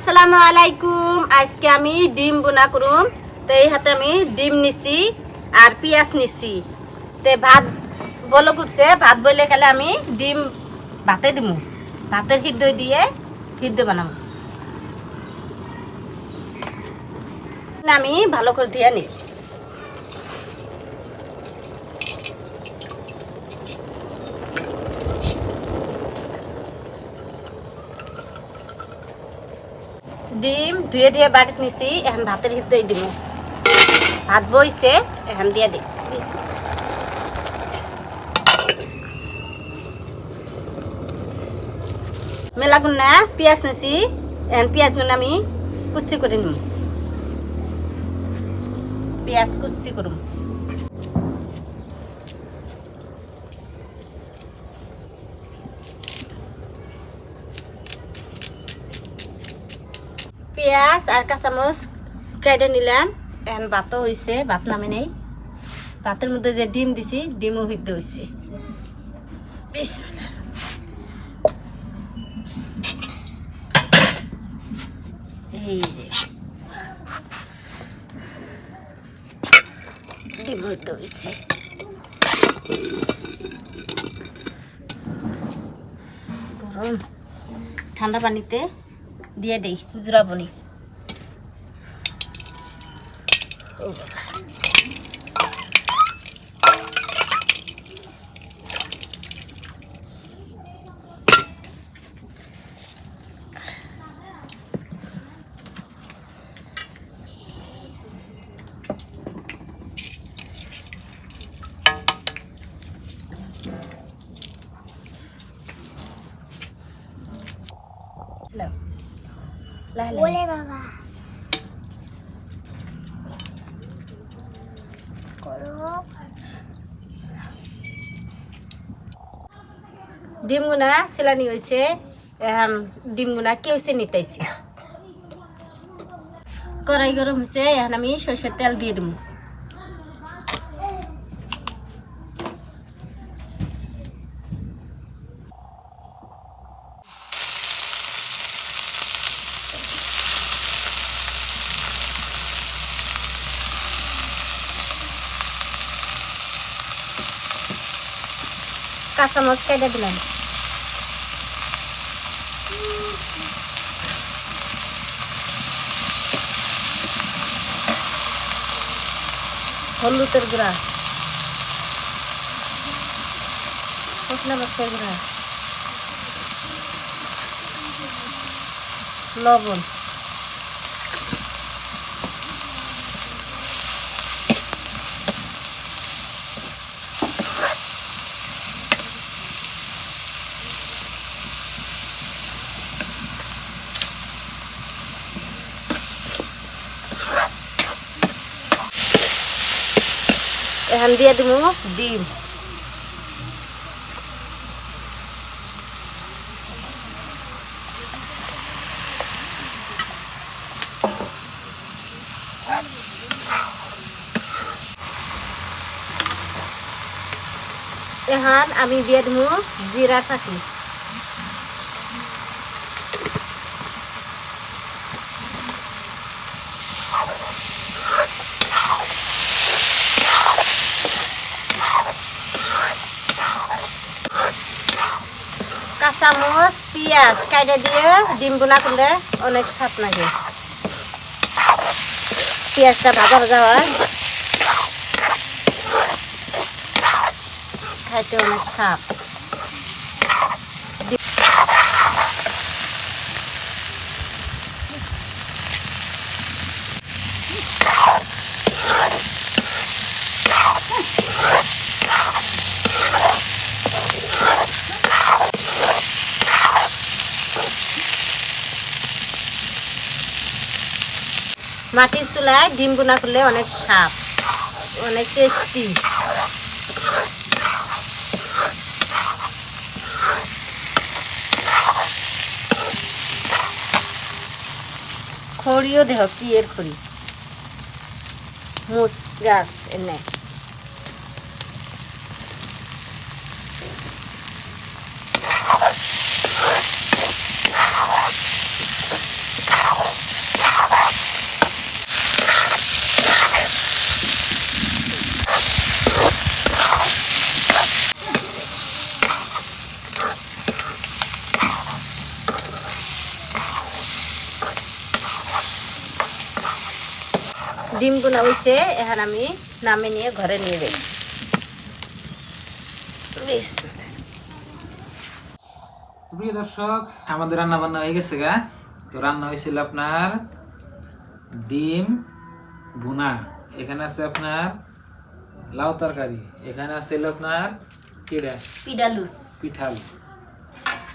আসসালামু আলাইকুম। আজকে আমি ডিম বোনা করুম। তো এই হাতে আমি ডিম নিছি আর পেঁয়াজ নিছি। তে ভাত বলো করছে, ভাত বইলে গেলে আমি ডিম ভাতে দিমু, ভাতের সিদ্ধ দিয়ে সিদ্ধ বানাবো। আমি ভালো করে দিয়ে নিই। ডিম ধুয়ে দিয়ে বাড়িতে নিছি, এখন ভাতের সিদ্ধই দিব। ভাত বইছে, এখন দিয়ে দিই। মেলা গুনা পেঁয়াজ নিছি, এখন পেঁয়াজ গুনা আমি কুচি করে নিব। পেঁয়াজ কুচি করুম। পেঁয়াজ আর কাঁচামরিচ কেটে নিলাম। এখন ভাতও হয়েছে, ভাত নামে নেই। ভাতের মধ্যে যে ডিম দিছি, ডিমও সিদ্ধ হয়েছে। এই যে ডিম সিদ্ধ হয়েছে। গরম ঠান্ডা পানিতে দিয়ে দেই, জুড়াবনি। বলে বাবা ডিম গুনা সিলানি হয়েছে, ডিম গুনা কেউছে নিতেছি। কড়াই গরম হয়েছে, এখন আমি সরষের তেল দিয়ে দিব। কাঁচামরিচ কেটে দিলাম। হলুদের গুঁড়া, শুকনো মরিচের গুঁড়া, লবণ, এখন দিয়ে দিব ডিম। এখন আমি দিয়ে দিব জিরা ফাঁকি। কাঁচামরিচ পেঁয়াজ কাইটে দিয়ে ডিম বোনা করলে অনেক স্বাদ লাগে। পেঁয়াজটা ভাজা ভাজা হয়, খাইতে অনেক স্বাদ। মাটির চুলায় ডিম বোনা করলে অনেক স্বাদ, অনেক টেস্টি। খড়িও দেহ কি এর খড়ি, মুস গাছ এনে। ডিম বোনা হয়েছে, এখন আমি নামে নিয়ে ঘরে নিয়ে যাই। প্রিয় দর্শক, আমাদের রান্না বান্না হয়ে গেছে গা। তো রান্না হয়েছিল আপনার ডিম ভুনা, এখানে আছে আপনার লাউ তরকারি, এখানে আছে আপনার কিডা পিডালু পিঠাল।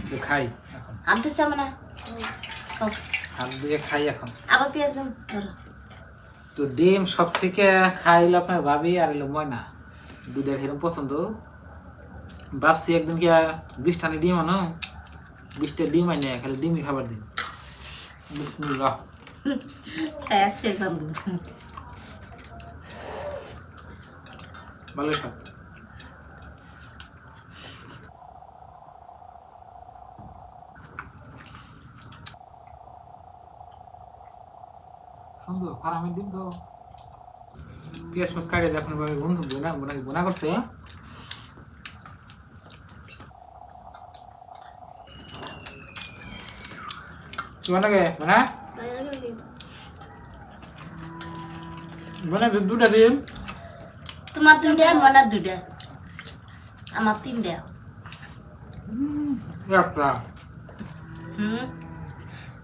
তো খাই এখন, হাত দিচ্ছে মানে হাত দিয়ে খাই এখন। আবার পেঁয়াজ দাম ধরো। তো ডিম সবথেকে খাইলো আপনার ভাবি আর এলো ময়না, দুটার সেরকম পছন্দ। ভাবছি একদিন কি 20টা ডিম আনো, 20টা ডিম আনে খালি ডিমই খাবার দিন। বিসমিল্লাহ। হ্যাঁ সে বাবু ভালো সব। সুন্দর ফার্মের ডিম তো পেঁয়াজ পেঁয়াজ কাটিয়ে দিয়ে আপনার ভাবে বন্ধু বোনা বোনা বোনা করছে। তোমার লাগে মানে মানে দুটা ডিম, তোমার 2টা মনার 2টা, আমার 3টা। একটা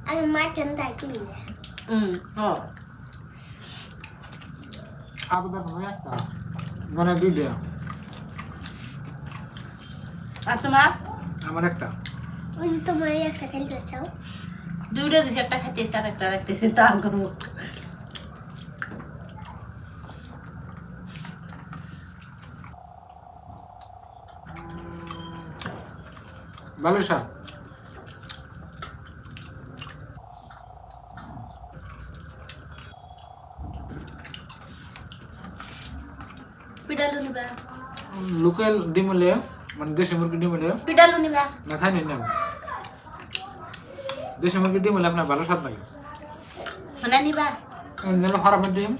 আমি মাটন তাই কিনি না। আবার দেখো একটা মানে দুইটা, আর তোমার? আমার একটা। ওই যে তোমার একটা খেলতে চাও। 2টা দিছে, একটা খাইতে তার একটা রাখতেছে, তা করবো। ভালো স্বাদ। পিডালু নিবা? লোকাল ডিম হলে মানে দেশি মুরগির ডিম হলে পিডালু নিবা? না খাই নাই না, দেশি মুরগির ডিম হলে আপনার ভালো স্বাদ লাগে। মানে নিবা? ফার্মের ডিম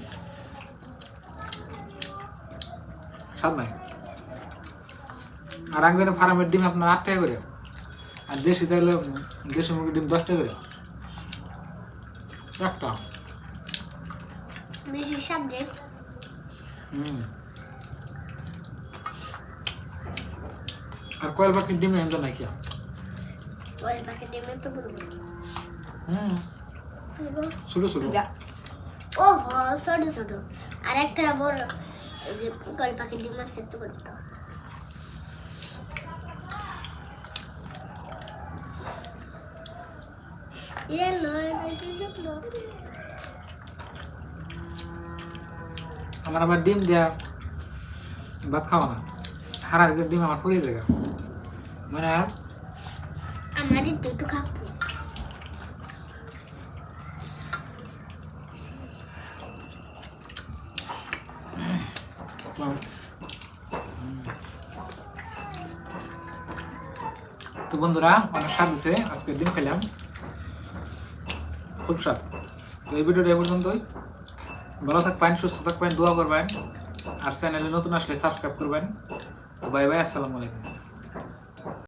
স্বাদ নাই। আর আঙ্গুরে ফার্মের ডিম আপনার 8 টাকা করে, আর দেশি তাহলে দেশি মুরগির ডিম 10 টাকা করে একটা। বেশি সাবজেক্ট। আর কয়েল পাখির ডিম এমন নাই কি? ওই পাখি ডিমে তো বলবো। ছোট ছোট। ও হো ছোট ছোট। আর একটা বড় যে কল পাখি ডিম আছে তো বড়। আমার আবার ডিম দেয়া ভাত খাওয়া না, হারার ডিম আমার পড়ে যায় মানে। আমাদের দুটো খাবো। তো বন্ধুরা, অনেক স্বাদ দিছে, আজকে ডিম খেলাম, খুব স্বাদ। তো এই ভিডিওটা এই পর্যন্তই। ভালো থাকবেন, সুস্থ থাকবেন, দোয়া করবেন, আর চ্যানেলে নতুন আসলে সাবস্ক্রাইব করবেন। তো বাই বাই, আসসালামু আলাইকুম।